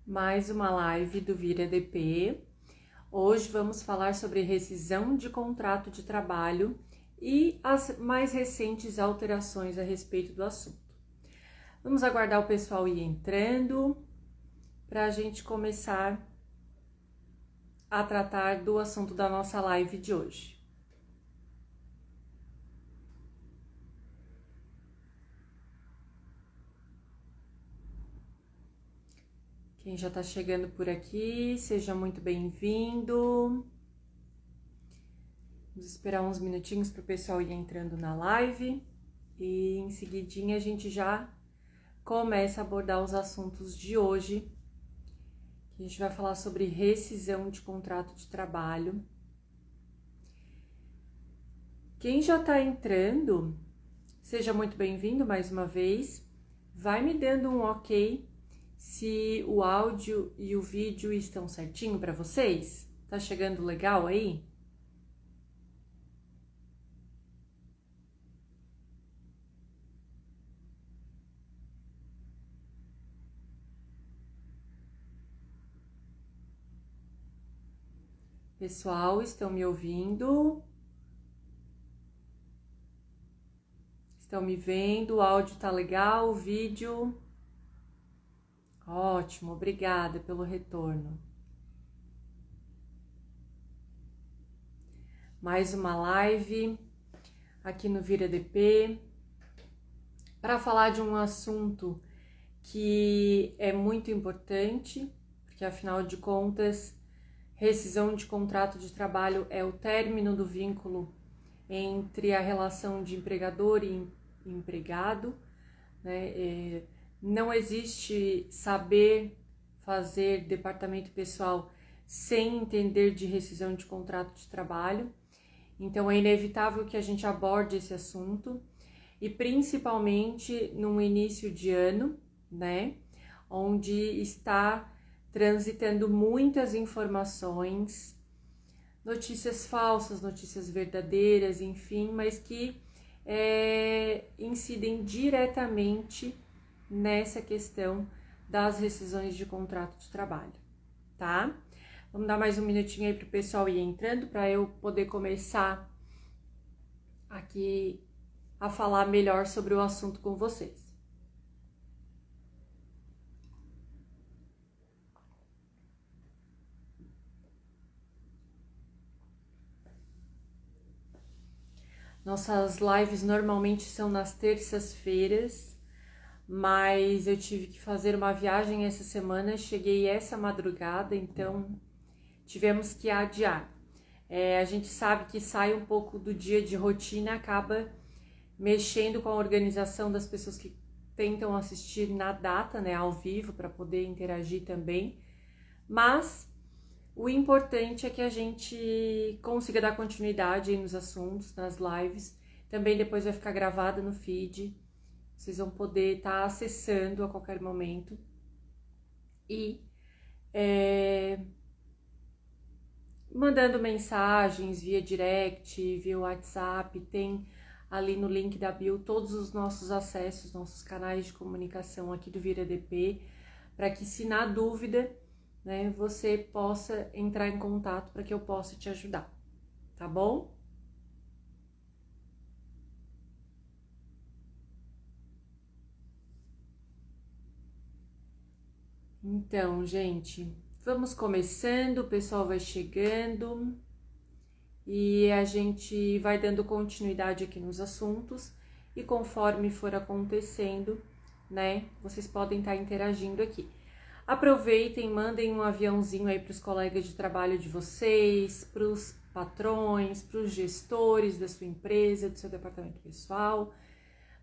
Mais uma live do Vira DP. Hoje vamos falar sobre rescisão de contrato de trabalho e as mais recentes alterações a respeito do assunto. Vamos aguardar o pessoal ir entrando para a gente começar a tratar do assunto da nossa live de hoje. Quem já está chegando por aqui, seja muito bem-vindo. Vamos esperar uns minutinhos para o pessoal ir entrando na live e em seguidinha a gente já começa a abordar os assuntos de hoje. A gente vai falar sobre rescisão de contrato de trabalho. Quem já está entrando, seja muito bem-vindo mais uma vez. Vai me dando um ok se o áudio e o vídeo estão certinho para vocês. Tá chegando legal aí? Pessoal, estão me ouvindo? Estão me vendo? O áudio tá legal? O vídeo? Ótimo, obrigada pelo retorno. Mais uma live aqui no Vira DP para falar de um assunto que é muito importante, porque afinal de contas, rescisão de contrato de trabalho é o término do vínculo entre a relação de empregador e empregado, né? Não existe saber fazer departamento pessoal sem entender de rescisão de contrato de trabalho, então é inevitável que a gente aborde esse assunto, e principalmente num início de ano, né, onde está transitando muitas informações, notícias falsas, notícias verdadeiras, enfim, mas que incidem diretamente nessa questão das rescisões de contrato de trabalho, tá? Vamos dar mais um minutinho aí para o pessoal ir entrando para eu poder começar aqui a falar melhor sobre o assunto com vocês. Nossas lives normalmente são nas terças-feiras, mas eu tive que fazer uma viagem essa semana, cheguei essa madrugada, então tivemos que adiar. A gente sabe que sai um pouco do dia de rotina, acaba mexendo com a organização das pessoas que tentam assistir na data, né, ao vivo, para poder interagir também, mas o importante é que a gente consiga dar continuidade aí nos assuntos, nas lives. Também depois vai ficar gravado no feed. Vocês vão poder estar acessando a qualquer momento. E mandando mensagens via direct, via WhatsApp. Tem ali no link da bio todos os nossos acessos, nossos canais de comunicação aqui do Vira DP, para que, se na dúvida, né, você possa entrar em contato para que eu possa te ajudar, tá bom? Então, gente, vamos começando, o pessoal vai chegando e a gente vai dando continuidade aqui nos assuntos, e conforme for acontecendo, né, vocês podem estar interagindo aqui. Aproveitem, mandem um aviãozinho aí para os colegas de trabalho de vocês, para os patrões, para os gestores da sua empresa, do seu departamento pessoal,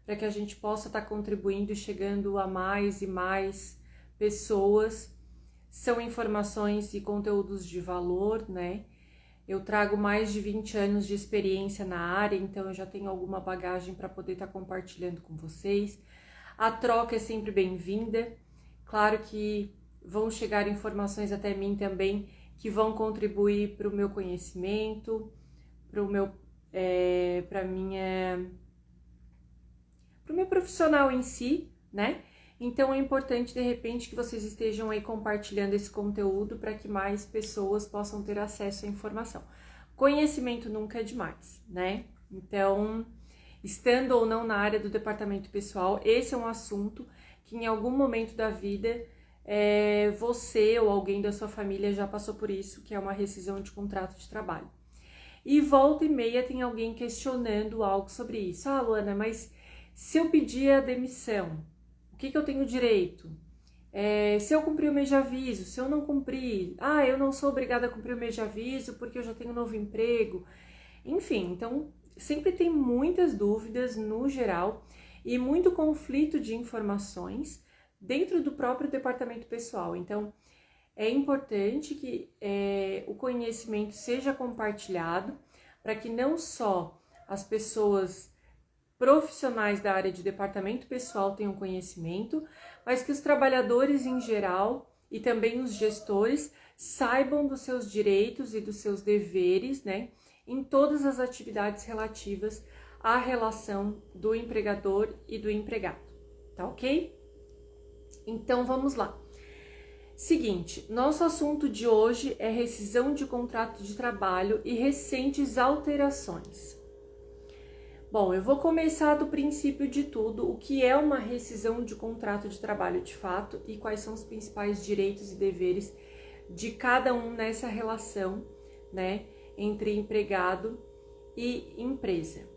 para que a gente possa estar contribuindo e chegando a mais e mais pessoas. São informações e conteúdos de valor, né? Eu trago mais de 20 anos de experiência na área, então eu já tenho alguma bagagem para poder estar compartilhando com vocês. A troca é sempre bem-vinda. Claro que vão chegar informações até mim também que vão contribuir para o meu conhecimento, para o meu profissional em si, né? Então é importante, de repente, que vocês estejam aí compartilhando esse conteúdo para que mais pessoas possam ter acesso à informação. Conhecimento nunca é demais, né? Então, estando ou não na área do departamento pessoal, esse é um assunto que em algum momento da vida você ou alguém da sua família já passou por isso, que é uma rescisão de contrato de trabalho. E volta e meia tem alguém questionando algo sobre isso. Ah, Luana, mas se eu pedir a demissão, o que eu tenho direito? Se eu cumprir o mês de aviso, se eu não cumprir, eu não sou obrigada a cumprir o mês de aviso porque eu já tenho um novo emprego. Enfim, então sempre tem muitas dúvidas no geral e muito conflito de informações dentro do próprio departamento pessoal. Então, é importante que o conhecimento seja compartilhado para que não só as pessoas profissionais da área de departamento pessoal tenham conhecimento, mas que os trabalhadores em geral e também os gestores saibam dos seus direitos e dos seus deveres, né, em todas as atividades relativas à relação do empregador e do empregado, tá ok? Então vamos lá. Seguinte, nosso assunto de hoje é rescisão de contrato de trabalho e recentes alterações. Bom, eu vou começar do princípio de tudo, o que é uma rescisão de contrato de trabalho de fato e quais são os principais direitos e deveres de cada um nessa relação, né, entre empregado e empresa,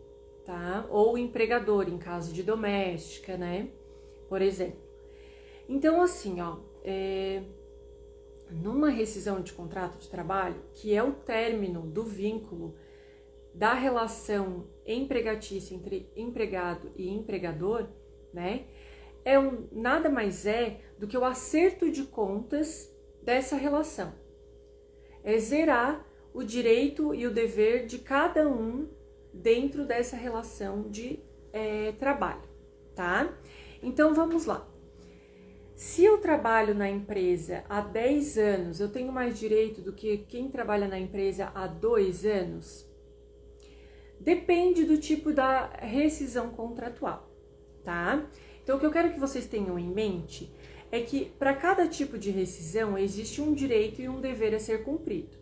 tá? Ou empregador, em caso de doméstica, né, por exemplo. Então, assim, numa rescisão de contrato de trabalho, que é o término do vínculo da relação empregatícia entre empregado e empregador, né, nada mais é do que o acerto de contas dessa relação. É zerar o direito e o dever de cada um dentro dessa relação de trabalho, tá? Então, vamos lá. Se eu trabalho na empresa há 10 anos, eu tenho mais direito do que quem trabalha na empresa há 2 anos? Depende do tipo da rescisão contratual, tá? Então, o que eu quero que vocês tenham em mente é que para cada tipo de rescisão existe um direito e um dever a ser cumprido,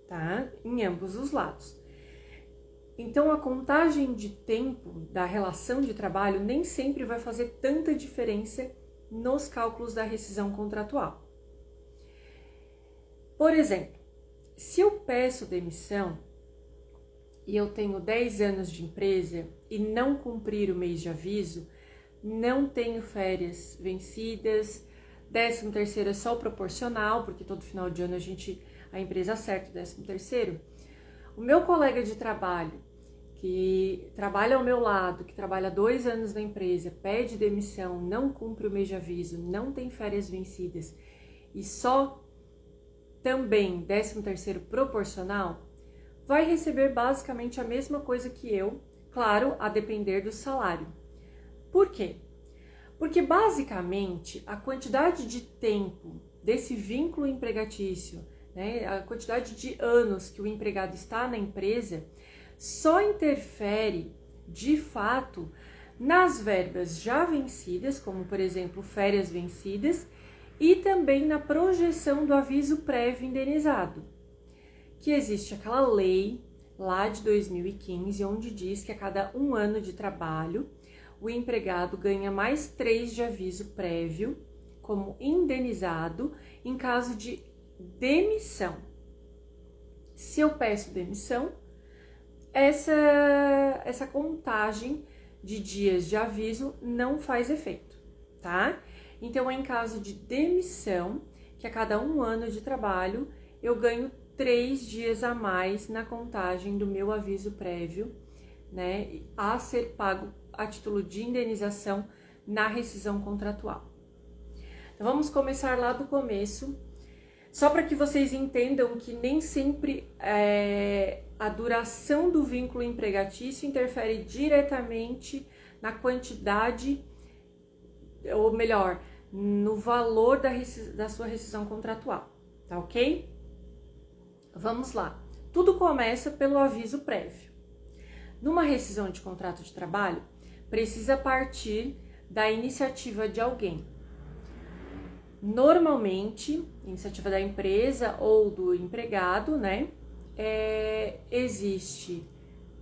tá? Em ambos os lados. Então, a contagem de tempo da relação de trabalho nem sempre vai fazer tanta diferença nos cálculos da rescisão contratual. Por exemplo, se eu peço demissão e eu tenho 10 anos de empresa e não cumprir o mês de aviso, não tenho férias vencidas, 13º é só proporcional, porque todo final de ano a empresa acerta o 13º. O meu colega de trabalho, que trabalha ao meu lado, que trabalha 2 anos na empresa, pede demissão, não cumpre o mês de aviso, não tem férias vencidas e só também 13º proporcional, vai receber basicamente a mesma coisa que eu, claro, a depender do salário. Por quê? Porque basicamente a quantidade de tempo desse vínculo empregatício, né, a quantidade de anos que o empregado está na empresa, só interfere, de fato, nas verbas já vencidas, como, por exemplo, férias vencidas, e também na projeção do aviso prévio indenizado, que existe aquela lei lá de 2015, onde diz que a cada 1 ano de trabalho, o empregado ganha mais 3 de aviso prévio, como indenizado, em caso de demissão. Se eu peço demissão, essa contagem de dias de aviso não faz efeito, tá? Então, em caso de demissão, que a cada 1 ano de trabalho, eu ganho 3 dias a mais na contagem do meu aviso prévio, né, a ser pago a título de indenização na rescisão contratual. Então, vamos começar lá do começo, só para que vocês entendam que nem sempre a duração do vínculo empregatício interfere diretamente na quantidade, ou melhor, no valor da sua rescisão contratual, tá ok? Vamos lá. Tudo começa pelo aviso prévio. Numa rescisão de contrato de trabalho, precisa partir da iniciativa de alguém. Normalmente, iniciativa da empresa ou do empregado, né? Existe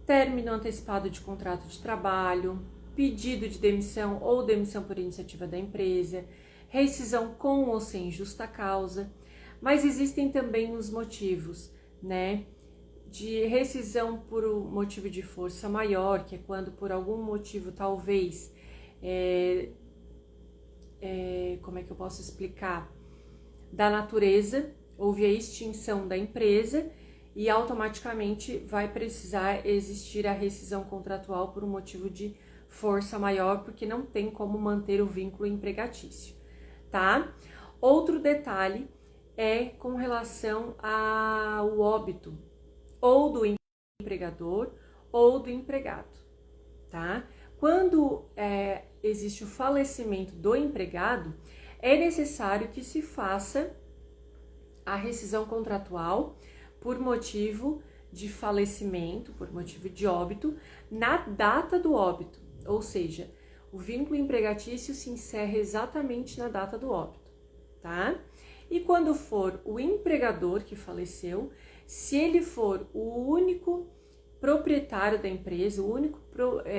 término antecipado de contrato de trabalho, pedido de demissão ou demissão por iniciativa da empresa, rescisão com ou sem justa causa, mas existem também os motivos, né? De rescisão por motivo de força maior, que é quando por algum motivo talvez, como é que eu posso explicar? Da natureza, houve a extinção da empresa e automaticamente vai precisar existir a rescisão contratual por um motivo de força maior, porque não tem como manter o vínculo empregatício, tá? Outro detalhe é com relação ao óbito, ou do empregador ou do empregado, tá? Quando existe o falecimento do empregado, é necessário que se faça a rescisão contratual por motivo de falecimento, por motivo de óbito, na data do óbito, ou seja, o vínculo empregatício se encerra exatamente na data do óbito, tá? E quando for o empregador que faleceu, se ele for o único proprietário da empresa, o único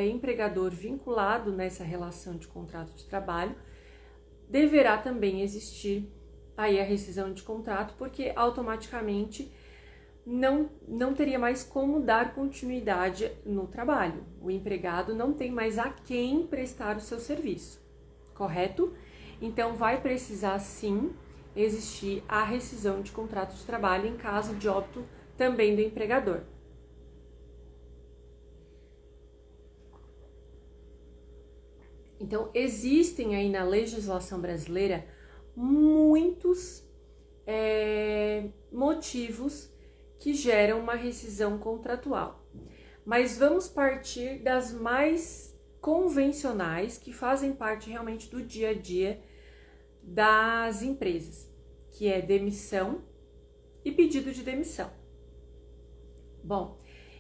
empregador vinculado nessa relação de contrato de trabalho, deverá também existir aí a rescisão de contrato, porque automaticamente não teria mais como dar continuidade no trabalho. O empregado não tem mais a quem prestar o seu serviço, correto? Então vai precisar sim existir a rescisão de contrato de trabalho em caso de óbito também do empregador. Então, existem aí na legislação brasileira muitos motivos que geram uma rescisão contratual. Mas vamos partir das mais convencionais, que fazem parte realmente do dia a dia das empresas, que é demissão e pedido de demissão. Bom,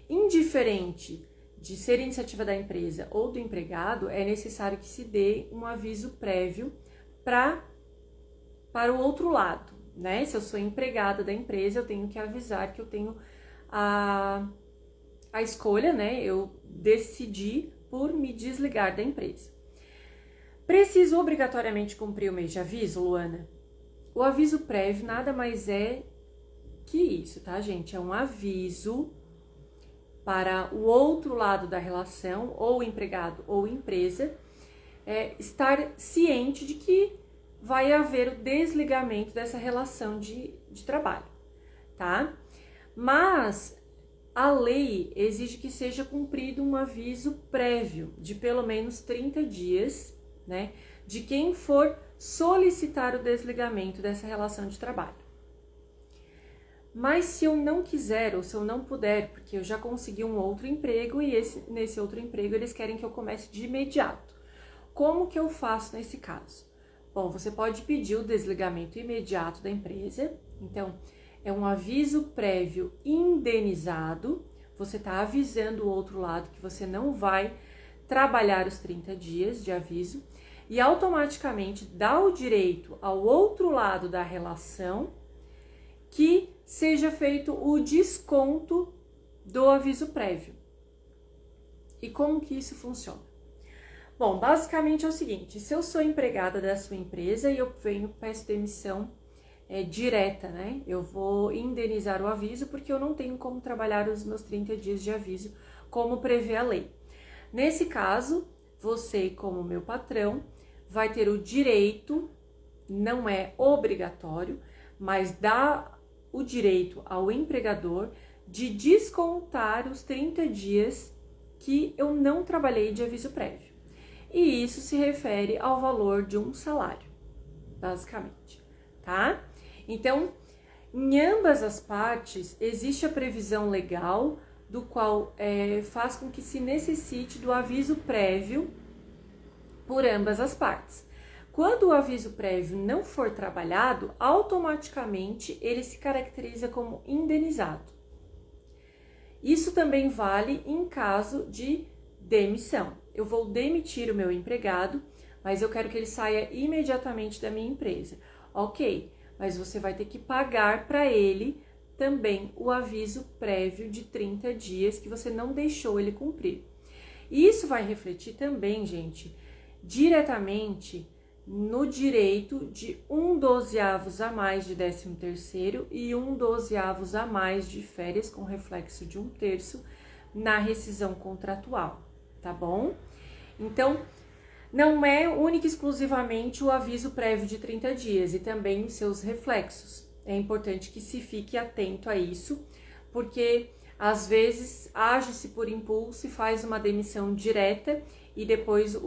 indiferente de ser iniciativa da empresa ou do empregado, é necessário que se dê um aviso prévio para o outro lado, né? Se eu sou empregada da empresa, eu tenho que avisar que eu tenho a escolha, né? Eu decidi por me desligar da empresa. Preciso obrigatoriamente cumprir o mês de aviso, Luana? O aviso prévio nada mais é que isso, tá, gente? É um aviso para o outro lado da relação, ou empregado ou empresa, estar ciente de que vai haver o desligamento dessa relação de trabalho, tá? Mas a lei exige que seja cumprido um aviso prévio de pelo menos 30 dias, né, de quem for solicitar o desligamento dessa relação de trabalho. Mas se eu não quiser ou se eu não puder, porque eu já consegui um outro emprego e nesse outro emprego eles querem que eu comece de imediato, como que eu faço nesse caso? Bom, você pode pedir o desligamento imediato da empresa. Então, é um aviso prévio indenizado. Você está avisando o outro lado que você não vai trabalhar os 30 dias de aviso e automaticamente dá o direito ao outro lado da relação que seja feito o desconto do aviso prévio. E como que isso funciona? Bom, basicamente é o seguinte: se eu sou empregada da sua empresa e eu peço demissão direta, né? Eu vou indenizar o aviso porque eu não tenho como trabalhar os meus 30 dias de aviso como prevê a lei. Nesse caso, você, como meu patrão, vai ter o direito, não é obrigatório, mas dá o direito ao empregador de descontar os 30 dias que eu não trabalhei de aviso prévio. E isso se refere ao valor de um salário, basicamente, tá? Então, em ambas as partes, existe a previsão legal do qual faz com que se necessite do aviso prévio por ambas as partes. Quando o aviso prévio não for trabalhado, automaticamente ele se caracteriza como indenizado. Isso também vale em caso de demissão. Eu vou demitir o meu empregado, mas eu quero que ele saia imediatamente da minha empresa. Ok, mas você vai ter que pagar para ele também o aviso prévio de 30 dias que você não deixou ele cumprir. E isso vai refletir também, gente, diretamente no direito de 1/12 a mais de 13º e 1/12 a mais de férias, com reflexo de 1/3 na rescisão contratual, tá bom? Então, não é única e exclusivamente o aviso prévio de 30 dias e também os seus reflexos. É importante que se fique atento a isso, porque às vezes age-se por impulso e faz uma demissão direta e depois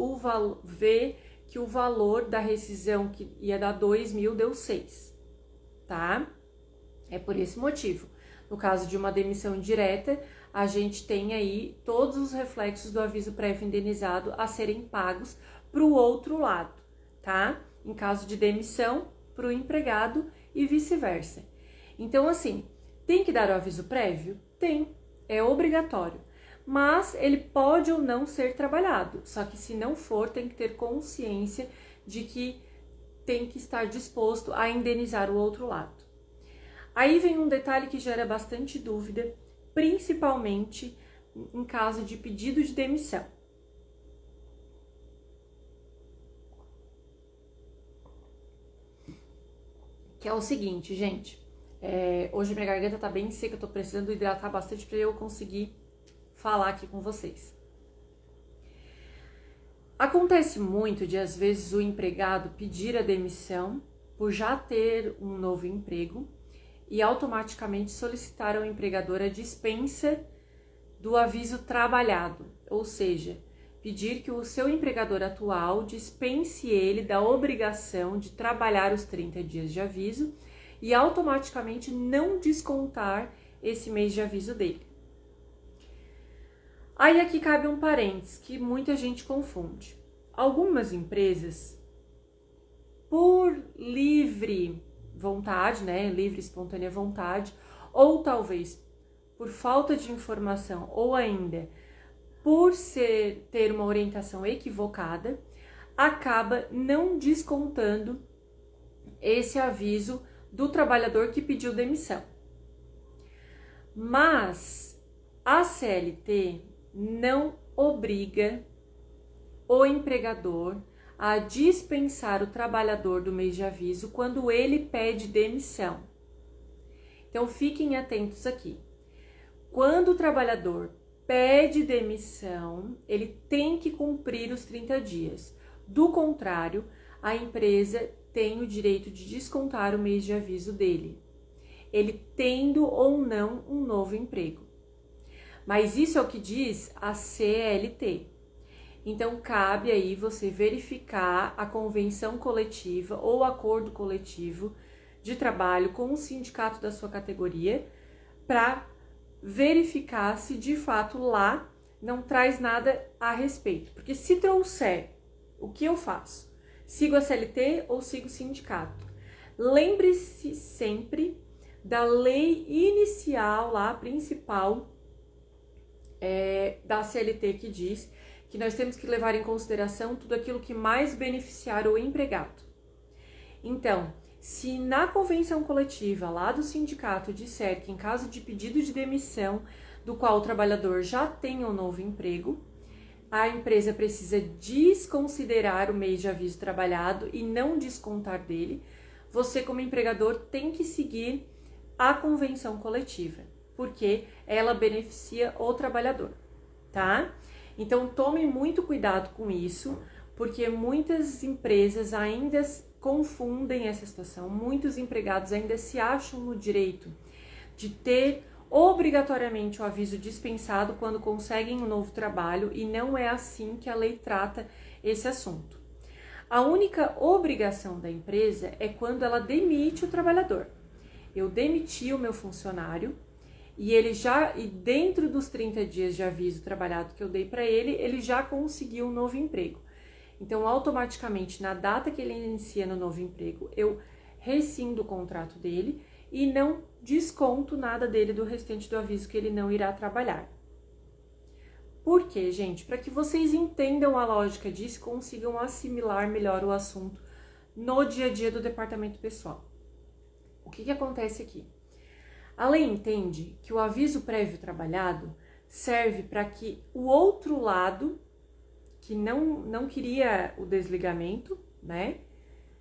vê que o valor da rescisão que ia dar 2.000 deu 6, tá? É por esse motivo. No caso de uma demissão direta, a gente tem aí todos os reflexos do aviso prévio indenizado a serem pagos para o outro lado, tá? Em caso de demissão, para o empregado e vice-versa. Então, assim, tem que dar o aviso prévio? Tem, é obrigatório. Mas ele pode ou não ser trabalhado. Só que se não for, tem que ter consciência de que tem que estar disposto a indenizar o outro lado. Aí vem um detalhe que gera bastante dúvida, principalmente em caso de pedido de demissão. Que é o seguinte, gente. Hoje minha garganta tá bem seca, eu tô precisando hidratar bastante para eu conseguir falar aqui com vocês. Acontece muito de, às vezes, o empregado pedir a demissão por já ter um novo emprego e automaticamente solicitar ao empregador a dispensa do aviso trabalhado, ou seja, pedir que o seu empregador atual dispense ele da obrigação de trabalhar os 30 dias de aviso e automaticamente não descontar esse mês de aviso dele. Aí aqui cabe um parênteses que muita gente confunde. Algumas empresas, por livre vontade, né, livre e espontânea vontade, ou talvez por falta de informação, ou ainda por ter uma orientação equivocada, acaba não descontando esse aviso do trabalhador que pediu demissão. Mas a CLT não obriga o empregador a dispensar o trabalhador do mês de aviso quando ele pede demissão. Então fiquem atentos aqui. Quando o trabalhador pede demissão, ele tem que cumprir os 30 dias. Do contrário, a empresa tem o direito de descontar o mês de aviso dele, ele tendo ou não um novo emprego. Mas isso é o que diz a CLT. Então, cabe aí você verificar a convenção coletiva ou acordo coletivo de trabalho com o sindicato da sua categoria para verificar se de fato lá não traz nada a respeito. Porque se trouxer, o que eu faço? Sigo a CLT ou sigo o sindicato? Lembre-se sempre da lei inicial lá, principal da CLT, que diz que nós temos que levar em consideração tudo aquilo que mais beneficiar o empregado. Então, se na convenção coletiva lá do sindicato disser que em caso de pedido de demissão do qual o trabalhador já tem um novo emprego, a empresa precisa desconsiderar o mês de aviso trabalhado e não descontar dele, você como empregador tem que seguir a convenção coletiva, porque ela beneficia o trabalhador, tá? Então tome muito cuidado com isso, porque muitas empresas ainda confundem essa situação, muitos empregados ainda se acham no direito de ter obrigatoriamente o aviso dispensado quando conseguem um novo trabalho, e não é assim que a lei trata esse assunto. A única obrigação da empresa é quando ela demite o trabalhador. Eu demiti o meu funcionário e dentro dos 30 dias de aviso trabalhado que eu dei para ele, ele já conseguiu um novo emprego. Então, automaticamente, na data que ele inicia no novo emprego, eu rescindo o contrato dele e não desconto nada dele do restante do aviso que ele não irá trabalhar. Por quê, gente? Para que vocês entendam a lógica disso e consigam assimilar melhor o assunto no dia a dia do departamento pessoal. O que acontece aqui? A lei entende que o aviso prévio trabalhado serve para que o outro lado, que não queria o desligamento, né,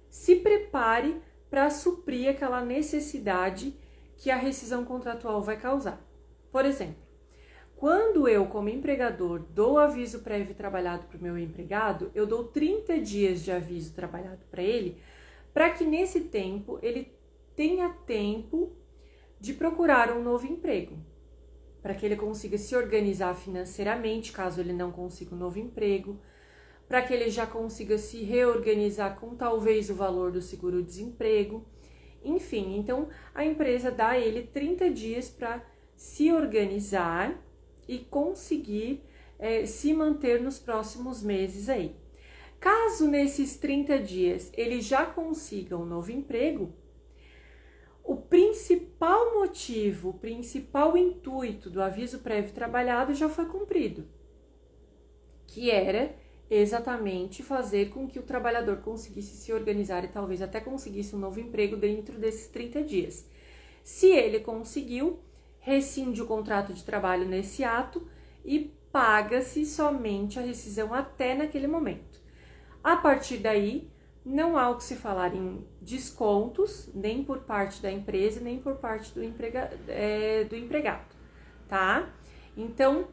se prepare para suprir aquela necessidade que a rescisão contratual vai causar. Por exemplo, quando eu, como empregador, dou aviso prévio trabalhado para o meu empregado, eu dou 30 dias de aviso trabalhado para ele, para que nesse tempo ele tenha tempo de procurar um novo emprego, para que ele consiga se organizar financeiramente, caso ele não consiga um novo emprego, para que ele já consiga se reorganizar com talvez o valor do seguro-desemprego, enfim. Então, a empresa dá a ele 30 dias para se organizar e conseguir se manter nos próximos meses aí. Caso nesses 30 dias ele já consiga um novo emprego, o principal motivo, o principal intuito do aviso prévio trabalhado já foi cumprido, que era exatamente fazer com que o trabalhador conseguisse se organizar e talvez até conseguisse um novo emprego dentro desses 30 dias. Se ele conseguiu, rescinde o contrato de trabalho nesse ato e paga-se somente a rescisão até naquele momento. A partir daí, não há o que se falar em descontos, nem por parte da empresa, nem por parte do empregado, tá? Então,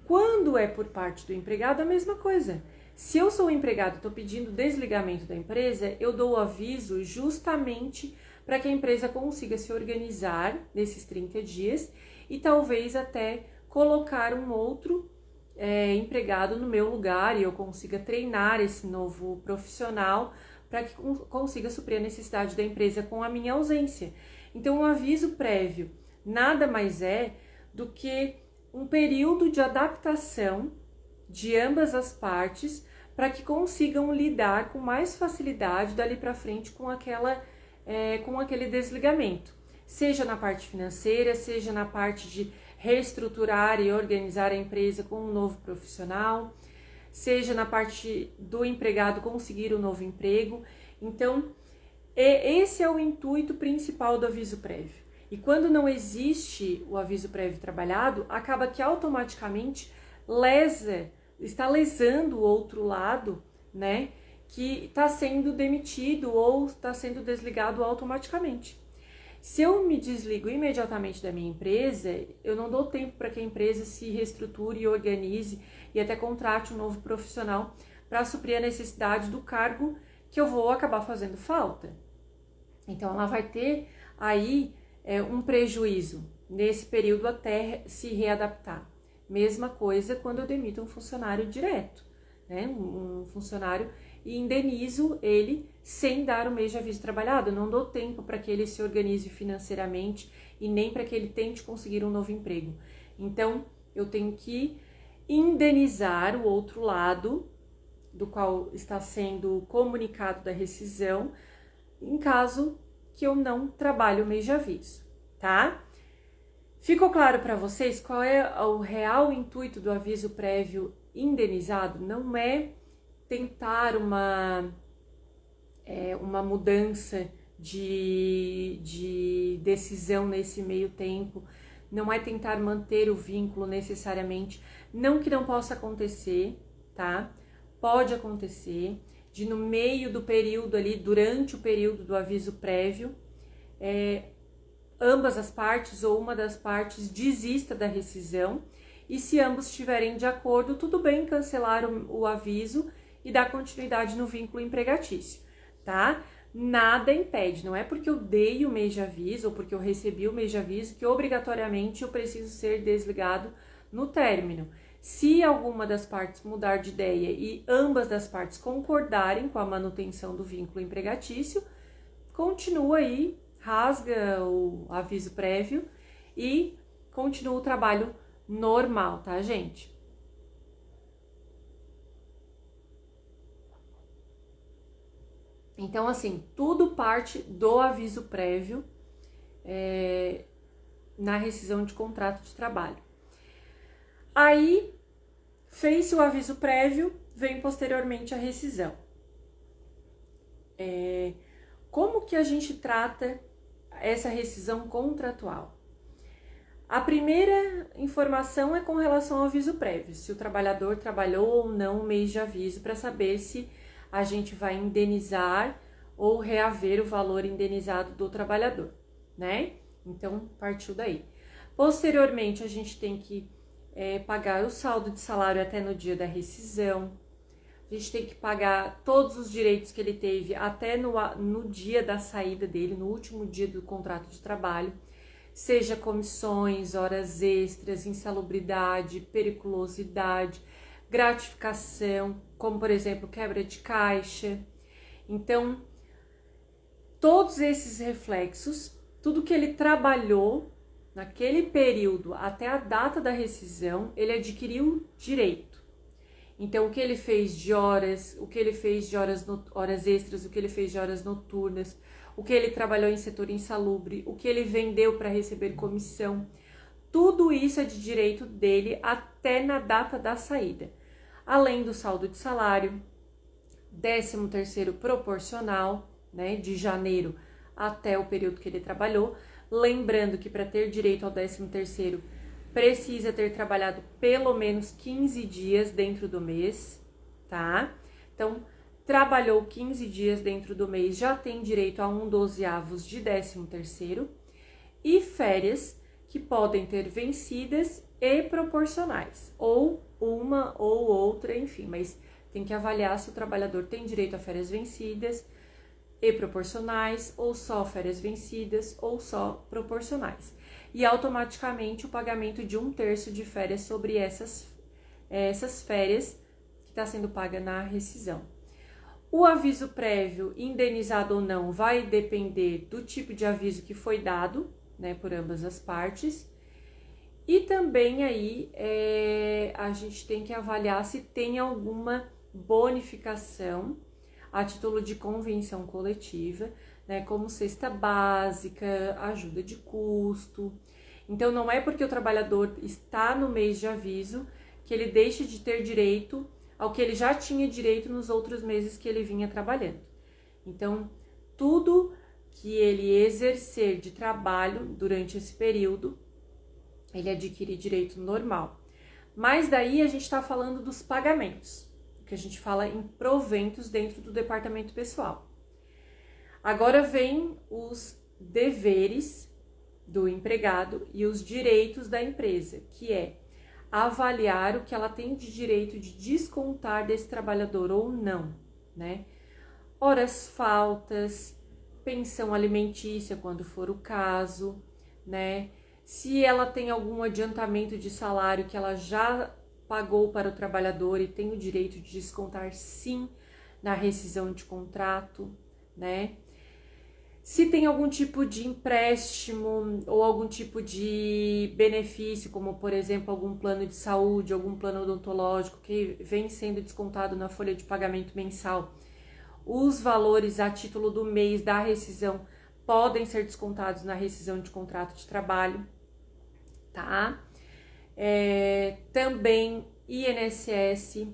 quando é por parte do empregado, a mesma coisa. Se eu sou o empregado e estou pedindo desligamento da empresa, eu dou o aviso justamente para que a empresa consiga se organizar nesses 30 dias e talvez até colocar um outro empregado no meu lugar e eu consiga treinar esse novo profissional para que consiga suprir a necessidade da empresa com a minha ausência. Então, um aviso prévio nada mais é do que um período de adaptação de ambas as partes para que consigam lidar com mais facilidade dali para frente com aquele desligamento, seja na parte financeira, seja na parte de reestruturar e organizar a empresa com um novo profissional, seja na parte do empregado conseguir um novo emprego. Então, esse é o intuito principal do aviso prévio. E quando não existe o aviso prévio trabalhado, acaba que automaticamente está lesando o outro lado, né, que está sendo demitido ou está sendo desligado automaticamente. Se eu me desligo imediatamente da minha empresa, eu não dou tempo para que a empresa se reestruture e organize e até contrate um novo profissional para suprir a necessidade do cargo que eu vou acabar fazendo falta. Então, ela vai ter aí um prejuízo nesse período até se readaptar. Mesma coisa quando eu demito um funcionário direto, né? Um funcionário e indenizo ele sem dar o mês de aviso trabalhado. Eu não dou tempo para que ele se organize financeiramente e nem para que ele tente conseguir um novo emprego. Então, eu tenho que indenizar o outro lado do qual está sendo comunicado da rescisão, em caso que eu não trabalhe o mês de aviso, tá? Ficou claro para vocês qual é o real intuito do aviso prévio indenizado? Não é tentar uma mudança de decisão nesse meio tempo, não é tentar manter o vínculo necessariamente, não que não possa acontecer, tá? Pode acontecer de no meio do período ali, durante o período do aviso prévio, ambas as partes ou uma das partes desista da rescisão e se ambos estiverem de acordo, tudo bem cancelar o aviso e dar continuidade no vínculo empregatício, tá? Nada impede, não é porque eu dei o mês de aviso ou porque eu recebi o mês de aviso que obrigatoriamente eu preciso ser desligado no término. Se alguma das partes mudar de ideia e ambas das partes concordarem com a manutenção do vínculo empregatício, continua aí, rasga o aviso prévio e continua o trabalho normal, tá, gente? Então, assim, tudo parte do aviso prévio na rescisão de contrato de trabalho. Aí, fez-se o aviso prévio, vem posteriormente a rescisão. como que a gente trata essa rescisão contratual? A primeira informação é com relação ao aviso prévio, se o trabalhador trabalhou ou não o mês de aviso, para saber se a gente vai indenizar ou reaver o valor indenizado do trabalhador, né? Então, partiu daí. Posteriormente, a gente tem que pagar o saldo de salário até no dia da rescisão. A gente tem que pagar todos os direitos que ele teve até no dia da saída dele, no último dia do contrato de trabalho, seja comissões, horas extras, insalubridade, periculosidade, gratificação, como por exemplo quebra de caixa. Então, todos esses reflexos, tudo que ele trabalhou naquele período até a data da rescisão, ele adquiriu direito. Então, o que ele fez de horas, o que ele fez de horas extras, o que ele fez de horas noturnas, o que ele trabalhou em setor insalubre, o que ele vendeu para receber comissão, tudo isso é de direito dele até na data da saída. Além do saldo de salário, 13º proporcional, né, de janeiro até o período que ele trabalhou. Lembrando que para ter direito ao 13º, precisa ter trabalhado pelo menos 15 dias dentro do mês, tá? Então, trabalhou 15 dias dentro do mês, já tem direito a 1/12 de 13º. E férias, que podem ter vencidas e proporcionais, ou uma ou outra, enfim, mas tem que avaliar se o trabalhador tem direito a férias vencidas e proporcionais, ou só férias vencidas, ou só proporcionais. E automaticamente o pagamento de 1/3 de férias sobre essas férias que está sendo paga na rescisão. O aviso prévio, indenizado ou não, vai depender do tipo de aviso que foi dado, né, por ambas as partes. E também aí a gente tem que avaliar se tem alguma bonificação a título de convenção coletiva, né, como cesta básica, ajuda de custo. Então, não é porque o trabalhador está no mês de aviso que ele deixa de ter direito ao que ele já tinha direito nos outros meses que ele vinha trabalhando. Então, tudo que ele exercer de trabalho durante esse período, ele adquire direito normal. Mas daí a gente está falando dos pagamentos, que a gente fala em proventos dentro do departamento pessoal. Agora vem os deveres do empregado e os direitos da empresa, que é avaliar o que ela tem de direito de descontar desse trabalhador ou não, né? Horas faltas, pensão alimentícia, quando for o caso, né? Se ela tem algum adiantamento de salário que ela já pagou para o trabalhador e tem o direito de descontar, sim, na rescisão de contrato, né? Se tem algum tipo de empréstimo ou algum tipo de benefício, como por exemplo algum plano de saúde, algum plano odontológico que vem sendo descontado na folha de pagamento mensal, os valores a título do mês da rescisão podem ser descontados na rescisão de contrato de trabalho, tá? Também INSS,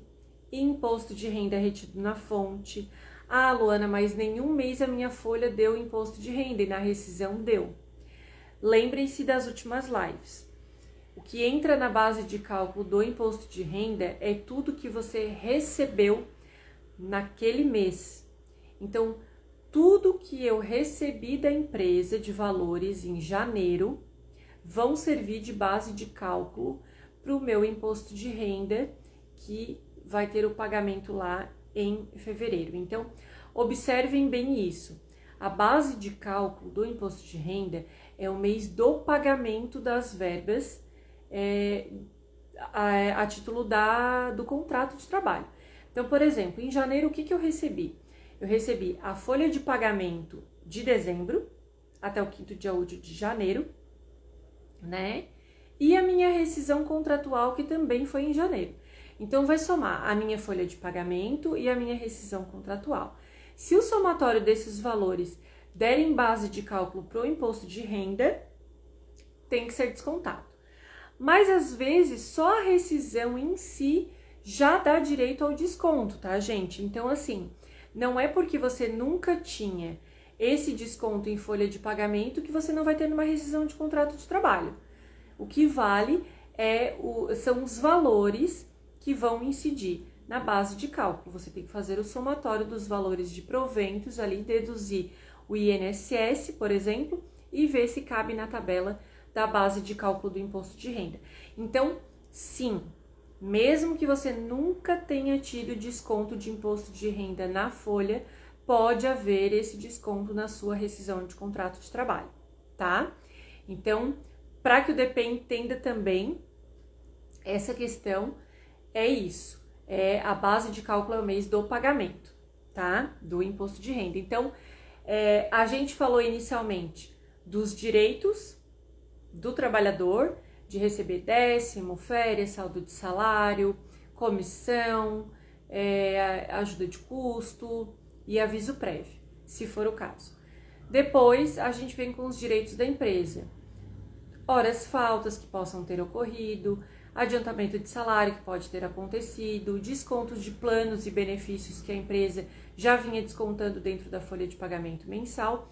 imposto de renda retido na fonte. Ah, Luana, mas nenhum mês a minha folha deu imposto de renda e na rescisão deu. Lembrem-se das últimas lives. O que entra na base de cálculo do imposto de renda é tudo que você recebeu naquele mês. Então, tudo que eu recebi da empresa de valores em janeiro vão servir de base de cálculo para o meu imposto de renda, que vai ter o pagamento lá em fevereiro. Então, observem bem isso. A base de cálculo do imposto de renda é o mês do pagamento das verbas a título do contrato de trabalho. Então, por exemplo, em janeiro, o que eu recebi? Eu recebi a folha de pagamento de dezembro, até o 5º dia útil de janeiro, né? E a minha rescisão contratual, que também foi em janeiro. Então, vai somar a minha folha de pagamento e a minha rescisão contratual. Se o somatório desses valores derem base de cálculo para o imposto de renda, tem que ser descontado. Mas, às vezes, só a rescisão em si já dá direito ao desconto, tá, gente? Então, assim, Não é porque você nunca tinha esse desconto em folha de pagamento que você não vai ter numa rescisão de contrato de trabalho. O que vale são os valores que vão incidir na base de cálculo. Você tem que fazer o somatório dos valores de proventos ali, deduzir o INSS, por exemplo, e ver se cabe na tabela da base de cálculo do imposto de renda. Então, sim, mesmo que você nunca tenha tido desconto de imposto de renda na folha, pode haver esse desconto na sua rescisão de contrato de trabalho, tá? Então, para que o DP entenda também essa questão, é isso. A base de cálculo é o mês do pagamento, tá? Do imposto de renda. Então, a gente falou inicialmente dos direitos do trabalhador, de receber décimo, férias, saldo de salário, comissão, ajuda de custo e aviso prévio, se for o caso. Depois, a gente vem com os direitos da empresa. Horas faltas que possam ter ocorrido, adiantamento de salário que pode ter acontecido, descontos de planos e benefícios que a empresa já vinha descontando dentro da folha de pagamento mensal,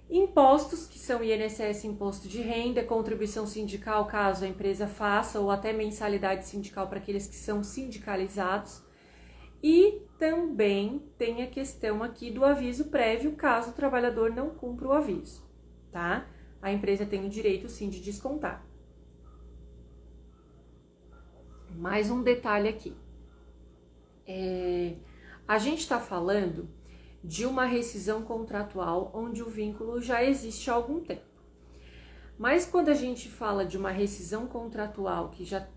impostos, que são INSS, imposto de renda, contribuição sindical, caso a empresa faça, ou até mensalidade sindical para aqueles que são sindicalizados, e também tem a questão aqui do aviso prévio, caso o trabalhador não cumpra o aviso, tá? A empresa tem o direito, sim, de descontar. Mais um detalhe aqui. A gente está falando de uma rescisão contratual onde o vínculo já existe há algum tempo. Mas quando a gente fala de uma rescisão contratual que já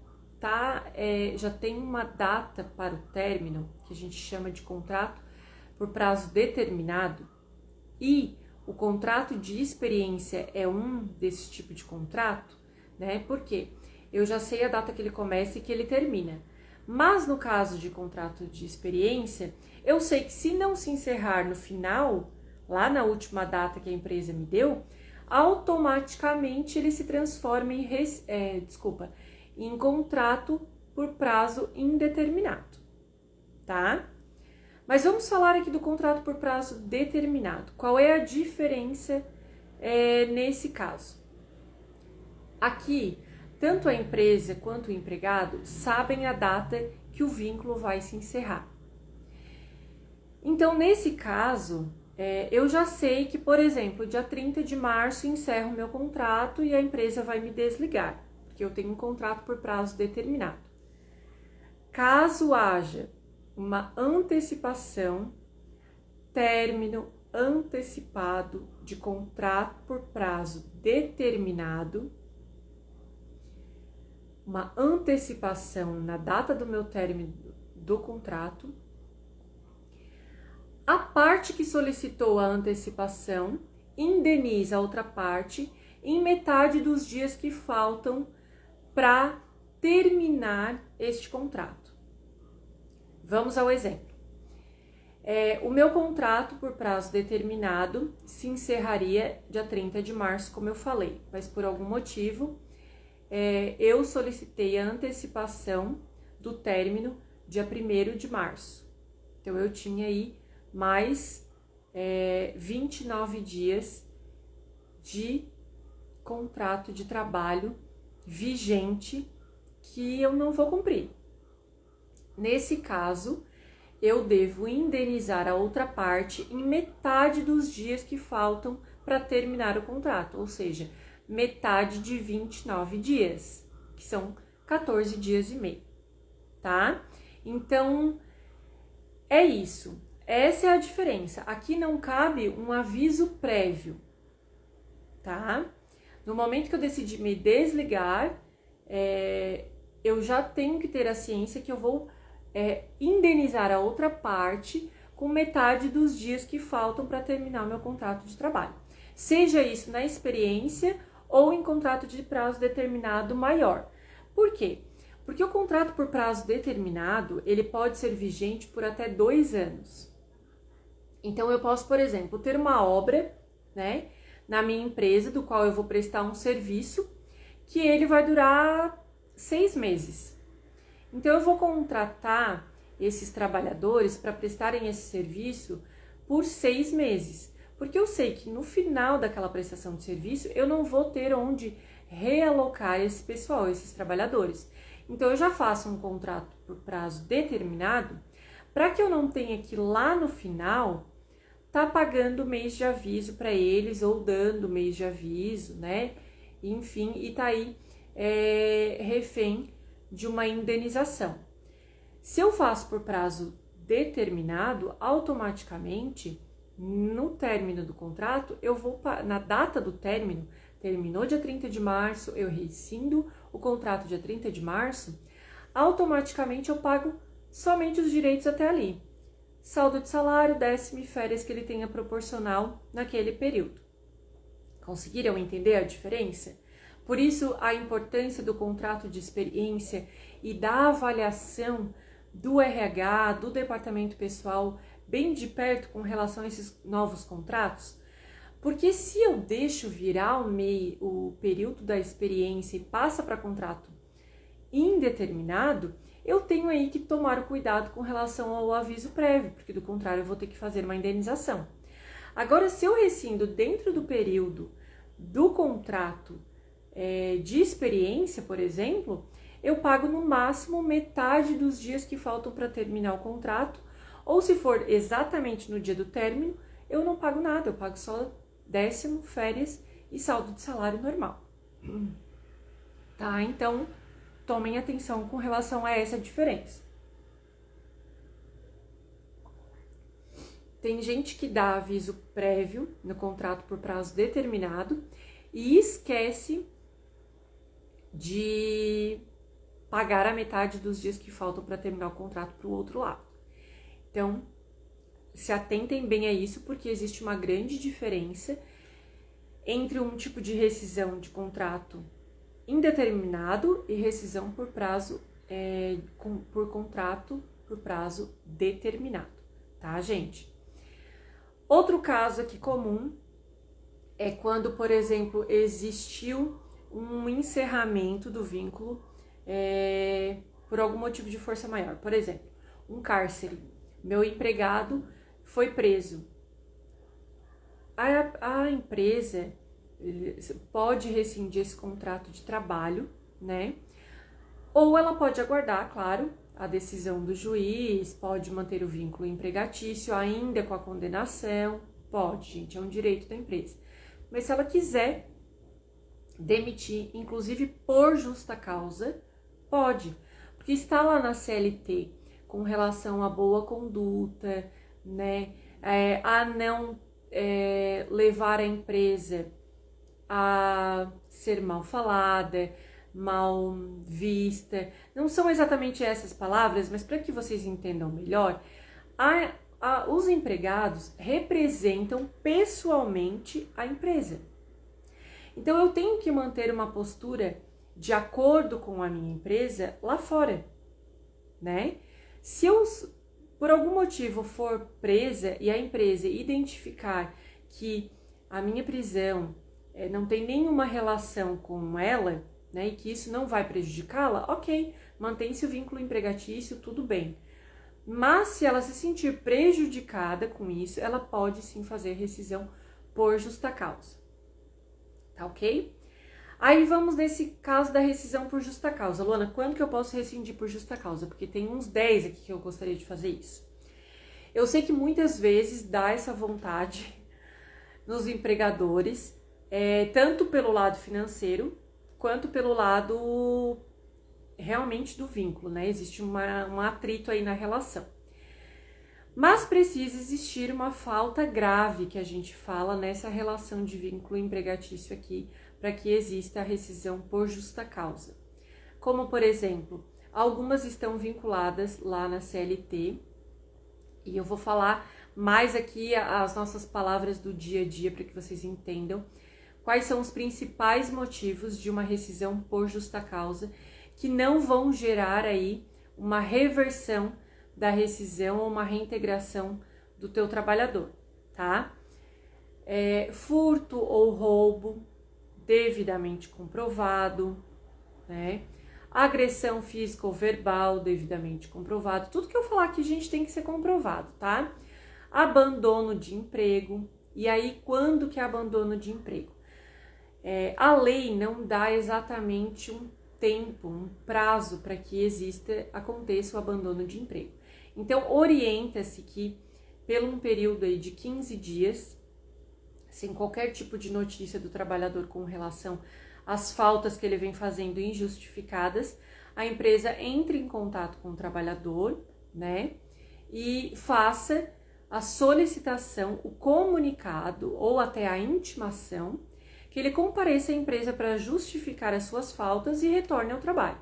tem uma data para o término, que a gente chama de contrato por prazo determinado, e o contrato de experiência é um desse tipo de contrato, né? Por quê? Eu já sei a data que ele começa e que ele termina. Mas no caso de contrato de experiência, eu sei que se não se encerrar no final, lá na última data que a empresa me deu, automaticamente ele se transforma em contrato por prazo indeterminado, tá? Mas vamos falar aqui do contrato por prazo determinado. Qual é a diferença nesse caso? Aqui, tanto a empresa quanto o empregado sabem a data que o vínculo vai se encerrar. Então, nesse caso, eu já sei que, por exemplo, dia 30 de março encerro o meu contrato e a empresa vai me desligar, porque eu tenho um contrato por prazo determinado. Caso haja uma antecipação, término antecipado de contrato por prazo determinado, uma antecipação na data do meu término do contrato, a parte que solicitou a antecipação indeniza a outra parte em metade dos dias que faltam para terminar este contrato. Vamos ao exemplo. O meu contrato por prazo determinado se encerraria dia 30 de março, como eu falei, mas por algum motivo eu solicitei a antecipação do término dia 1º de março. Então, eu tinha aí mais 29 dias de contrato de trabalho vigente que eu não vou cumprir. Nesse caso, eu devo indenizar a outra parte em metade dos dias que faltam para terminar o contrato, ou seja, metade de 29 dias, que são 14 dias e meio, tá? Então, é isso. Essa é a diferença. Aqui não cabe um aviso prévio, tá? No momento que eu decidi me desligar, eu já tenho que ter a ciência que eu vou indenizar a outra parte com metade dos dias que faltam para terminar o meu contrato de trabalho. Seja isso na experiência ou em contrato de prazo determinado maior. Por quê? Porque o contrato por prazo determinado, ele pode ser vigente por até 2 anos. Então, eu posso, por exemplo, ter uma obra, né, na minha empresa, do qual eu vou prestar um serviço, que ele vai durar 6 meses. Então, eu vou contratar esses trabalhadores para prestarem esse serviço por 6 meses, porque eu sei que no final daquela prestação de serviço eu não vou ter onde realocar esse pessoal, esses trabalhadores. Então eu já faço um contrato por prazo determinado para que eu não tenha que lá no final tá pagando mês de aviso para eles ou dando mês de aviso, né? Enfim, e tá aí refém de uma indenização. Se eu faço por prazo determinado, automaticamente, no término do contrato, eu vou, na data do término, terminou dia 30 de março, eu rescindo o contrato dia 30 de março, automaticamente eu pago somente os direitos até ali. Saldo de salário, décimo e férias que ele tenha proporcional naquele período. Conseguiram entender a diferença? Por isso, a importância do contrato de experiência e da avaliação do RH, do departamento pessoal, bem de perto com relação a esses novos contratos. Porque se eu deixo virar o período da experiência e passa para contrato indeterminado, eu tenho aí que tomar o cuidado com relação ao aviso prévio, porque do contrário eu vou ter que fazer uma indenização. Agora, se eu rescindo dentro do período do contrato de experiência, por exemplo, eu pago no máximo metade dos dias que faltam para terminar o contrato, ou se for exatamente no dia do término, eu não pago nada, eu pago só décimo, férias e saldo de salário normal. Tá? Então, tomem atenção com relação a essa diferença. Tem gente que dá aviso prévio no contrato por prazo determinado e esquece de pagar a metade dos dias que faltam para terminar o contrato para o outro lado. Então, se atentem bem a isso, porque existe uma grande diferença entre um tipo de rescisão de contrato indeterminado e rescisão por prazo por contrato por prazo determinado, tá, gente? Outro caso aqui comum é quando, por exemplo, existiu um encerramento do vínculo por algum motivo de força maior. Por exemplo, um cárcere. Meu empregado foi preso. A empresa pode rescindir esse contrato de trabalho, né? Ou ela pode aguardar, claro, a decisão do juiz, pode manter o vínculo empregatício ainda com a condenação. Pode, gente, é um direito da empresa. Mas se ela quiser demitir, inclusive por justa causa, pode. Porque está lá na CLT com relação à boa conduta, né? A não levar a empresa a ser mal falada, mal vista. Não são exatamente essas palavras, mas para que vocês entendam melhor, os empregados representam pessoalmente a empresa. Então eu tenho que manter uma postura de acordo com a minha empresa lá fora, né? Se eu, por algum motivo, for presa e a empresa identificar que a minha prisão não tem nenhuma relação com ela, né, e que isso não vai prejudicá-la, ok, mantém-se o vínculo empregatício, tudo bem. Mas se ela se sentir prejudicada com isso, ela pode sim fazer rescisão por justa causa, tá ok? Aí vamos nesse caso da rescisão por justa causa. Luana, quando que eu posso rescindir por justa causa? Porque tem uns 10 aqui que eu gostaria de fazer isso. Eu sei que muitas vezes dá essa vontade nos empregadores, tanto pelo lado financeiro, quanto pelo lado realmente do vínculo, né? Existe um atrito aí na relação. Mas precisa existir uma falta grave que a gente fala nessa relação de vínculo empregatício aqui, para que exista a rescisão por justa causa. Como, por exemplo, algumas estão vinculadas lá na CLT, e eu vou falar mais aqui as nossas palavras do dia a dia para que vocês entendam quais são os principais motivos de uma rescisão por justa causa que não vão gerar aí uma reversão da rescisão ou uma reintegração do teu trabalhador, tá? Furto ou roubo devidamente comprovado, né? agressão física ou verbal devidamente comprovado. Tudo que eu falar aqui, gente, tem que ser comprovado, tá? Abandono de emprego. E aí, quando que é abandono de emprego? A lei não dá exatamente um tempo, um prazo para que aconteça o abandono de emprego. Então, orienta-se que, pelo um período aí de 15 dias, sem qualquer tipo de notícia do trabalhador com relação às faltas que ele vem fazendo injustificadas, a empresa entre em contato com o trabalhador, né, e faça a solicitação, o comunicado ou até a intimação que ele compareça à empresa para justificar as suas faltas e retorne ao trabalho.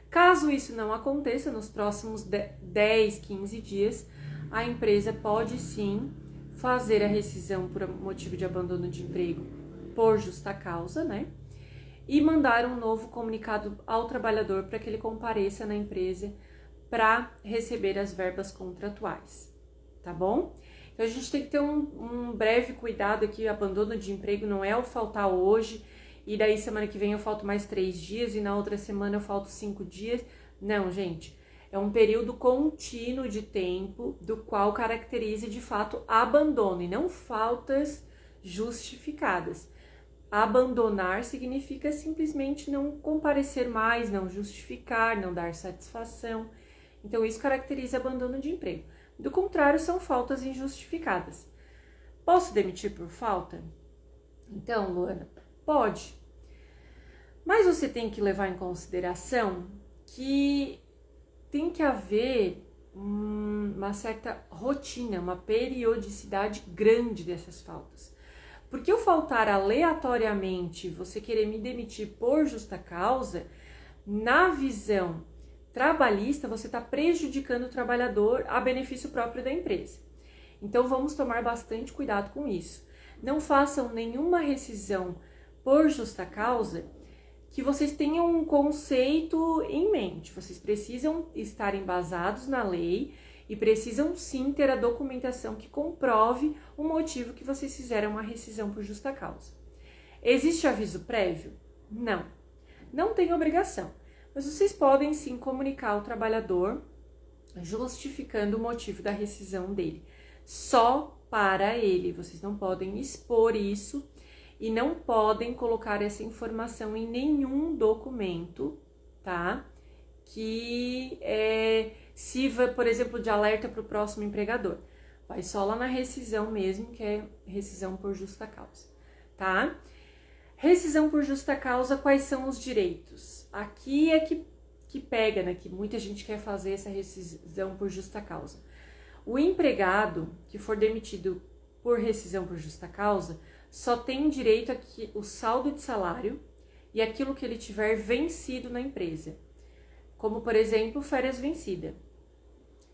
Caso isso não aconteça nos próximos 10, 15 dias, a empresa pode sim fazer a rescisão por motivo de abandono de emprego por justa causa, né? E mandar um novo comunicado ao trabalhador para que ele compareça na empresa para receber as verbas contratuais, tá bom? Então, a gente tem que ter um breve cuidado aqui. Abandono de emprego não é o faltar hoje e daí semana que vem eu falto mais 3 dias e na outra semana eu falto 5 dias. Não, gente. É um período contínuo de tempo do qual caracteriza de fato abandono e não faltas justificadas. Abandonar significa simplesmente não comparecer mais, não justificar, não dar satisfação. Então, isso caracteriza abandono de emprego. Do contrário, são faltas injustificadas. Posso demitir por falta? Então, Luana, pode. Mas você tem que levar em consideração que tem que haver uma certa rotina, uma periodicidade grande dessas faltas. Porque eu faltar aleatoriamente, você querer me demitir por justa causa, na visão trabalhista, você está prejudicando o trabalhador a benefício próprio da empresa. Então, vamos tomar bastante cuidado com isso. Não façam nenhuma rescisão por justa causa que vocês tenham um conceito em mente. Vocês precisam estar embasados na lei e precisam sim ter a documentação que comprove o motivo que vocês fizeram uma rescisão por justa causa. Existe aviso prévio? Não. Não tem obrigação. Mas vocês podem sim comunicar ao trabalhador justificando o motivo da rescisão dele. Só para ele. Vocês não podem expor isso e não podem colocar essa informação em nenhum documento, tá? Que sirva, por exemplo, de alerta para o próximo empregador. Vai só lá na rescisão mesmo, que é rescisão por justa causa, tá? Rescisão por justa causa, quais são os direitos? Aqui é que pega, né? Que muita gente quer fazer essa rescisão por justa causa. O empregado que for demitido por rescisão por justa causa só tem direito a o saldo de salário e aquilo que ele tiver vencido na empresa. Como, por exemplo, férias vencida.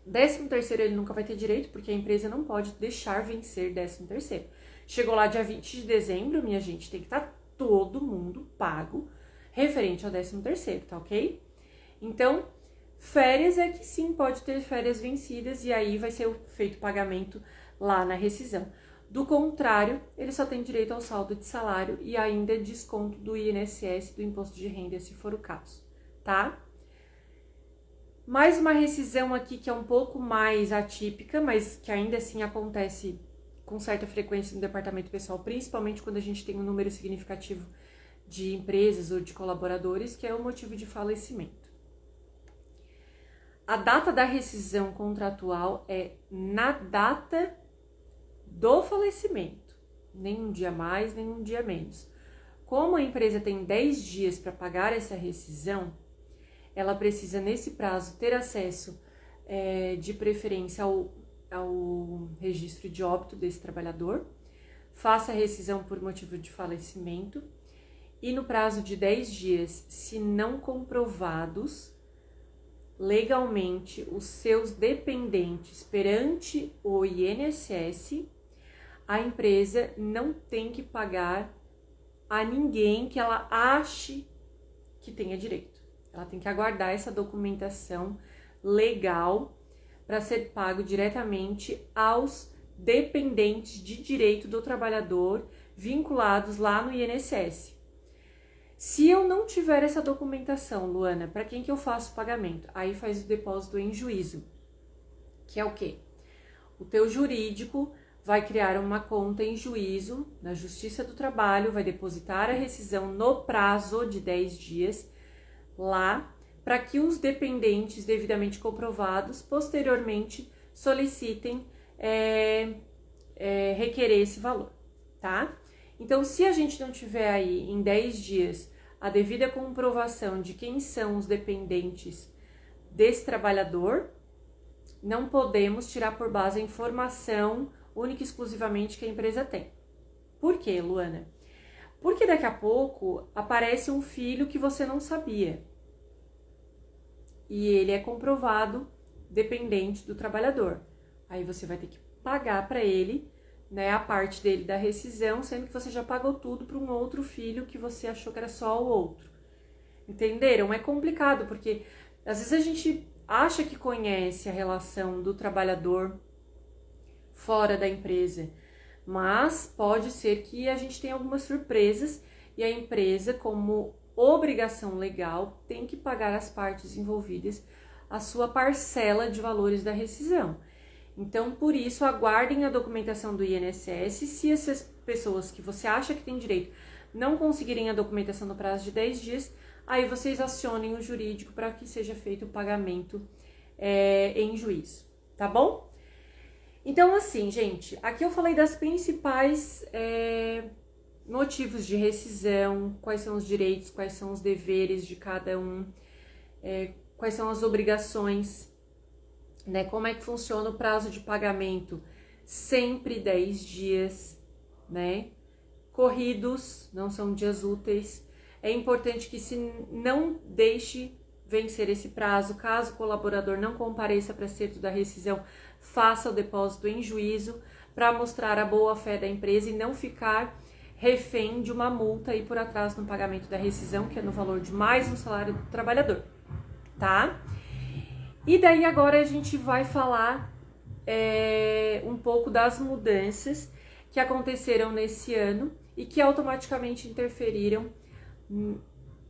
13º ele nunca vai ter direito, porque a empresa não pode deixar vencer 13º. Chegou lá dia 20 de dezembro, minha gente, tem que estar todo mundo pago referente ao 13º, tá ok? Então, férias é que sim, pode ter férias vencidas e aí vai ser feito o pagamento lá na rescisão. Do contrário, ele só tem direito ao saldo de salário e ainda desconto do INSS, do imposto de renda, se for o caso, tá? Mais uma rescisão aqui que é um pouco mais atípica, mas que ainda assim acontece com certa frequência no departamento pessoal, principalmente quando a gente tem um número significativo de empresas ou de colaboradores, que é o motivo de falecimento. A data da rescisão contratual é na data do falecimento, nem um dia mais, nem um dia menos. Como a empresa tem 10 dias para pagar essa rescisão, ela precisa, nesse prazo, ter acesso de preferência ao registro de óbito desse trabalhador, faça a rescisão por motivo de falecimento e no prazo de 10 dias, se não comprovados legalmente os seus dependentes perante o INSS, a empresa não tem que pagar a ninguém que ela ache que tenha direito. Ela tem que aguardar essa documentação legal para ser pago diretamente aos dependentes de direito do trabalhador vinculados lá no INSS. Se eu não tiver essa documentação, Luana, para quem que eu faço o pagamento? Aí faz o depósito em juízo, que é o quê? O teu jurídico vai criar uma conta em juízo na Justiça do Trabalho, vai depositar a rescisão no prazo de 10 dias lá, para que os dependentes devidamente comprovados posteriormente solicitem requerer esse valor, tá? Então, se a gente não tiver aí em 10 dias a devida comprovação de quem são os dependentes desse trabalhador, não podemos tirar por base a informação única e exclusivamente que a empresa tem. Por quê, Luana? Porque daqui a pouco aparece um filho que você não sabia. E ele é comprovado dependente do trabalhador. Aí você vai ter que pagar para ele, né, a parte dele da rescisão, sendo que você já pagou tudo para um outro filho que você achou que era só o outro. Entenderam? É complicado, porque às vezes a gente acha que conhece a relação do trabalhador fora da empresa, mas pode ser que a gente tenha algumas surpresas e a empresa, como obrigação legal, tem que pagar às partes envolvidas a sua parcela de valores da rescisão. Então, por isso, aguardem a documentação do INSS. Se essas pessoas que você acha que tem direito não conseguirem a documentação no prazo de 10 dias, aí vocês acionem o jurídico para que seja feito o pagamento em juízo, tá bom? Então, assim, gente, aqui eu falei das principais motivos de rescisão, quais são os direitos, quais são os deveres de cada um, quais são as obrigações, né? Como é que funciona o prazo de pagamento? Sempre 10 dias, né? Corridos, não são dias úteis. É importante que se não deixe vencer esse prazo. Caso o colaborador não compareça para acerto da rescisão, faça o depósito em juízo para mostrar a boa-fé da empresa e não ficar refém de uma multa aí por atraso no pagamento da rescisão, que é no valor de mais um salário do trabalhador, tá? E daí agora a gente vai falar um pouco das mudanças que aconteceram nesse ano e que automaticamente interferiram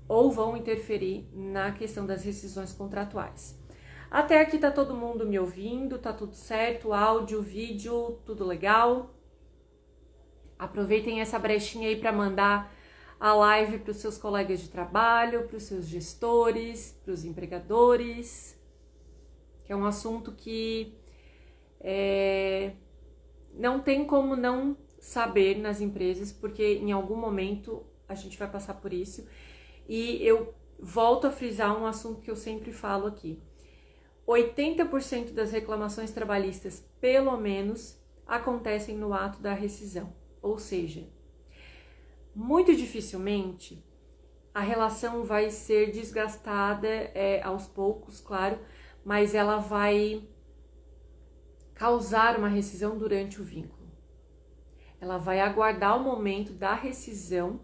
ou vão interferir na questão das rescisões contratuais. Até aqui tá todo mundo me ouvindo, tá tudo certo, áudio, vídeo, tudo legal? Aproveitem essa brechinha aí para mandar a live para os seus colegas de trabalho, para os seus gestores, para os empregadores, que é um assunto que não tem como não saber nas empresas, porque em algum momento a gente vai passar por isso. E eu volto a frisar um assunto que eu sempre falo aqui. 80% das reclamações trabalhistas, pelo menos, acontecem no ato da rescisão. Ou seja, muito dificilmente a relação vai ser desgastada aos poucos, claro, mas ela vai causar uma rescisão durante o vínculo. Ela vai aguardar o momento da rescisão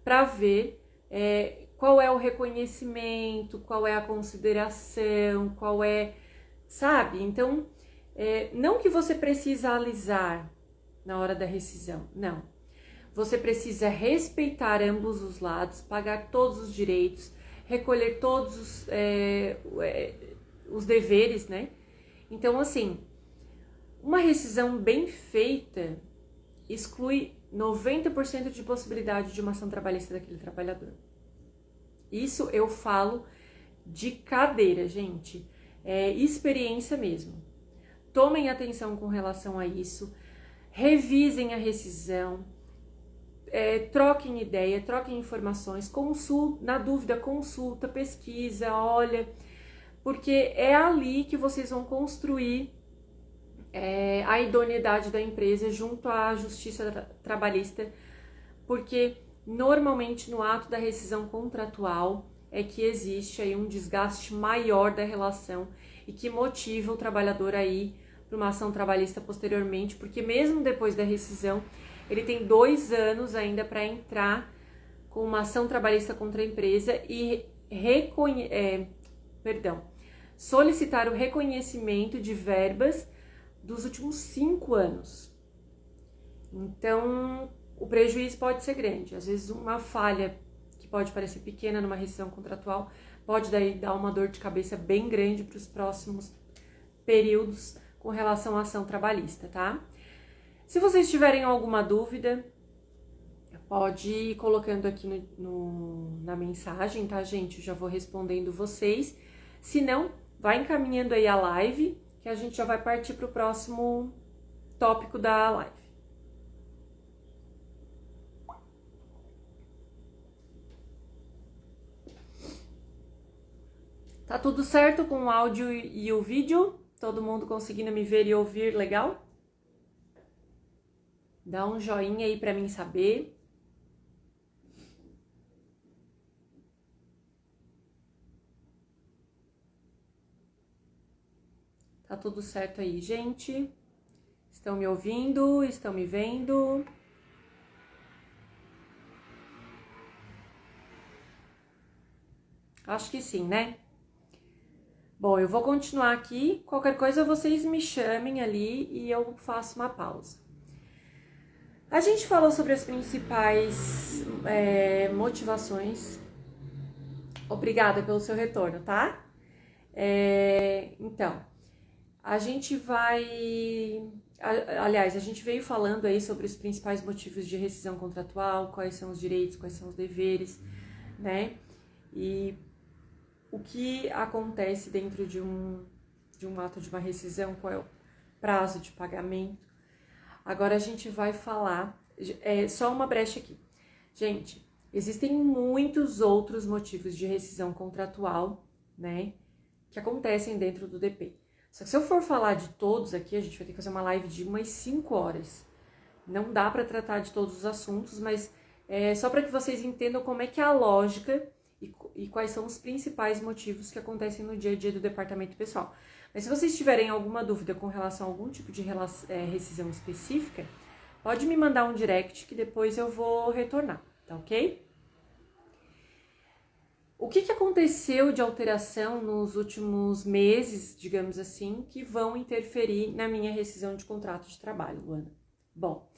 para ver qual é o reconhecimento, qual é a consideração, qual é, sabe? Então, não que você precisa alisar na hora da rescisão, não. Você precisa respeitar ambos os lados, pagar todos os direitos, recolher todos os deveres, né? Então, assim, uma rescisão bem feita exclui 90% de possibilidade de uma ação trabalhista daquele trabalhador. Isso eu falo de cadeira, gente. É experiência mesmo. Tomem atenção com relação a isso. Revisem a rescisão. Troquem ideia, troquem informações. Na dúvida, consulta, pesquisa, olha. Porque é ali que vocês vão construir a idoneidade da empresa junto à justiça trabalhista, porque normalmente no ato da rescisão contratual é que existe aí um desgaste maior da relação e que motiva o trabalhador aí para uma ação trabalhista posteriormente, porque mesmo depois da rescisão ele tem 2 anos ainda para entrar com uma ação trabalhista contra a empresa e solicitar o reconhecimento de verbas dos últimos 5 anos. Então, o prejuízo pode ser grande. Às vezes, uma falha que pode parecer pequena numa rescisão contratual, pode daí dar uma dor de cabeça bem grande para os próximos períodos com relação à ação trabalhista, tá? Se vocês tiverem alguma dúvida, pode ir colocando aqui na mensagem, tá, gente? Eu já vou respondendo vocês. Se não, vai encaminhando aí a live, que a gente já vai partir para o próximo tópico da live. Tá tudo certo com o áudio e o vídeo? Todo mundo conseguindo me ver e ouvir legal? Dá um joinha aí para mim saber. Tá tudo certo aí, gente? Estão me ouvindo? Estão me vendo? Acho que sim, né? Bom, eu vou continuar aqui. Qualquer coisa vocês me chamem ali e eu faço uma pausa. A gente falou sobre as principais motivações. Obrigada pelo seu retorno, tá? Então, a gente vai... Aliás, a gente veio falando aí sobre os principais motivos de rescisão contratual, quais são os direitos, quais são os deveres, né? E o que acontece dentro de um ato de uma rescisão, qual é o prazo de pagamento. Agora a gente vai falar, só uma brecha aqui. Gente, existem muitos outros motivos de rescisão contratual, né, que acontecem dentro do DP. Só que se eu for falar de todos aqui, a gente vai ter que fazer uma live de umas 5 horas. Não dá para tratar de todos os assuntos, mas só para que vocês entendam como é que é a lógica e quais são os principais motivos que acontecem no dia a dia do departamento pessoal. Mas se vocês tiverem alguma dúvida com relação a algum tipo de rescisão específica, pode me mandar um direct que depois eu vou retornar, tá ok? O que aconteceu de alteração nos últimos meses, digamos assim, que vão interferir na minha rescisão de contrato de trabalho, Luana? Bom,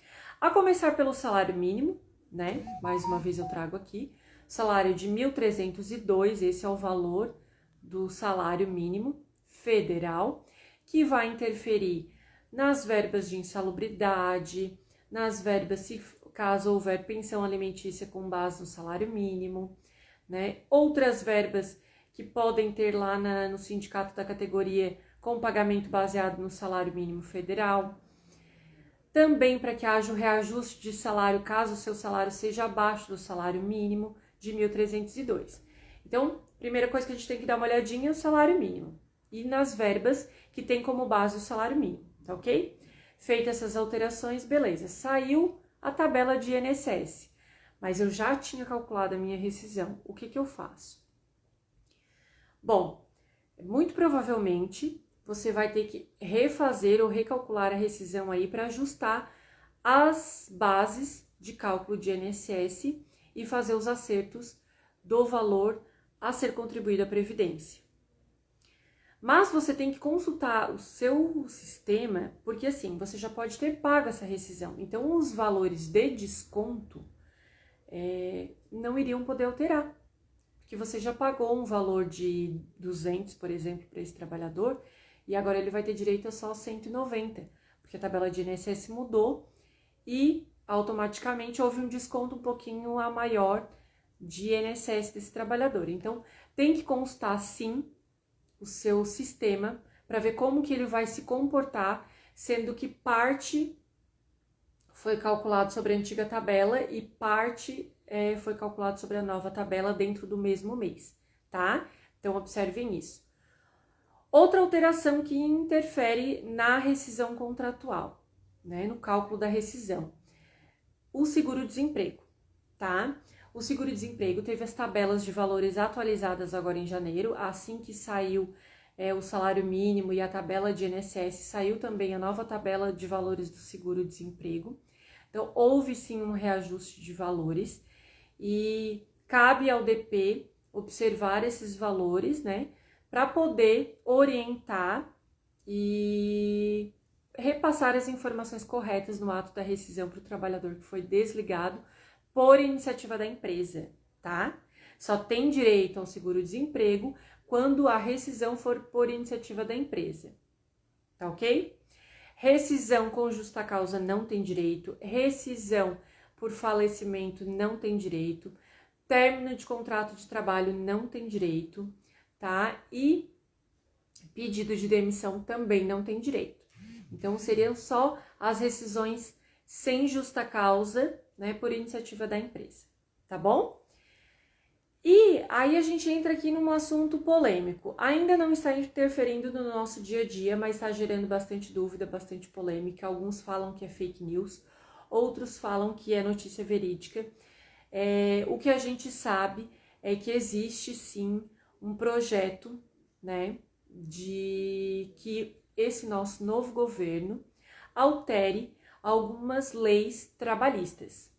a começar pelo salário mínimo, né? Mais uma vez eu trago aqui. Salário de 1.302, esse é o valor do salário mínimo federal, que vai interferir nas verbas de insalubridade, nas verbas, se caso houver pensão alimentícia com base no salário mínimo, né? Outras verbas que podem ter lá no sindicato da categoria com pagamento baseado no salário mínimo federal. Também para que haja um reajuste de salário caso o seu salário seja abaixo do salário mínimo de 1.302. Então, primeira coisa que a gente tem que dar uma olhadinha é o salário mínimo e nas verbas que tem como base o salário mínimo, tá ok? Feitas essas alterações, beleza, saiu a tabela de INSS, mas eu já tinha calculado a minha rescisão, o que eu faço? Bom, muito provavelmente você vai ter que refazer ou recalcular a rescisão aí para ajustar as bases de cálculo de INSS e fazer os acertos do valor a ser contribuído à Previdência. Mas você tem que consultar o seu sistema, porque assim, você já pode ter pago essa rescisão. Então, os valores de desconto não iriam poder alterar, porque você já pagou um valor de 200, por exemplo, para esse trabalhador, e agora ele vai ter direito a só 190, porque a tabela de INSS mudou e automaticamente houve um desconto um pouquinho a maior de INSS desse trabalhador. Então, tem que constar sim o seu sistema para ver como que ele vai se comportar, sendo que parte foi calculado sobre a antiga tabela e parte foi calculado sobre a nova tabela dentro do mesmo mês, tá? Então, observem isso. Outra alteração que interfere na rescisão contratual, né, no cálculo da rescisão, o seguro-desemprego, tá? O seguro-desemprego teve as tabelas de valores atualizadas agora em janeiro, assim que saiu o salário mínimo e a tabela de INSS, saiu também a nova tabela de valores do seguro-desemprego. Então, houve sim um reajuste de valores e cabe ao DP observar esses valores, né, para poder orientar e repassar as informações corretas no ato da rescisão para o trabalhador que foi desligado por iniciativa da empresa, tá? Só tem direito ao seguro-desemprego quando a rescisão for por iniciativa da empresa, tá ok? Rescisão com justa causa não tem direito, rescisão por falecimento não tem direito, término de contrato de trabalho não tem direito, tá? E pedido de demissão também não tem direito. Então, seriam só as rescisões sem justa causa, né, por iniciativa da empresa, tá bom? E aí a gente entra aqui num assunto polêmico. Ainda não está interferindo no nosso dia a dia, mas está gerando bastante dúvida, bastante polêmica. Alguns falam que é fake news, outros falam que é notícia verídica. O que a gente sabe é que existe sim um projeto, né, de que esse nosso novo governo altere algumas leis trabalhistas,